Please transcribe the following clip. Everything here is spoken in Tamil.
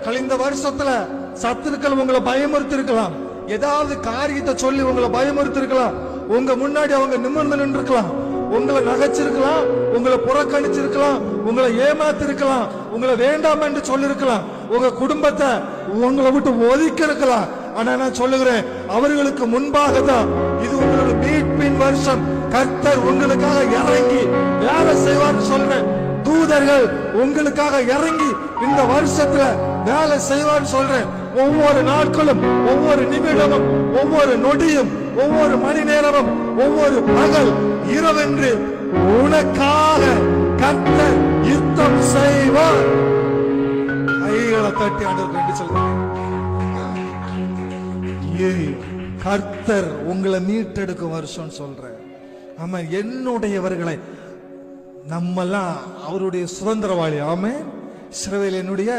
கழிந்த வருஷத்துல சத்துருக்கள் உங்களை பயமுறுத்தி இருக்கலாம், ஏதாவது காரியத்தை சொல்லி உங்களை பயமுறுத்தி இருக்கலாம், உங்க முன்னாடி அவங்க நிமிர்ந்து நின்று இருக்கலாம், உங்களை நகைச்சிருக்கலாம், உங்களை புறக்கணிச்சிருக்கலாம், உங்களை ஏமாத்திருக்கலாம், உங்களை வேண்டாம் என்று சொல்லிருக்கலாம், உங்க குடும்பத்தை உங்களை விட்டு ஒதுக்கி இருக்கலாம். ஆனா நான் சொல்லுகிறேன், அவர்களுக்கு முன்பாக தான் இது உங்களோட மீட்பின் வருஷம். கர்த்தர் உங்களுக்காக இறங்கி வேலை செய்வார்னு சொல்றேன். தூதர்கள் உங்களுக்காக இறங்கி இந்த வருஷத்துல வேலை செய்வார்னு சொல்றேன். ஒவ்வொரு நாட்களும், ஒவ்வொரு நிமிடமும், ஒவ்வொரு நொடியும், ஒவ்வொரு மணி நேரமும், ஒவ்வொரு பகல் இரவென்று உனக்காக கர்த்தர் யுத்தம் செய்வார். கைகளை தட்டி ஆண்டவருக்கு சொல்றேன், கர்த்தர் உங்களை மீட்டெடுக்கும் வருஷம் சொல்றேன். ஆமா, என்னுடையவர்களை நம்மெல்லாம் அவருடைய சுதந்திரவாளி. ஆமே, இஸ்ரவேல் என்னுடைய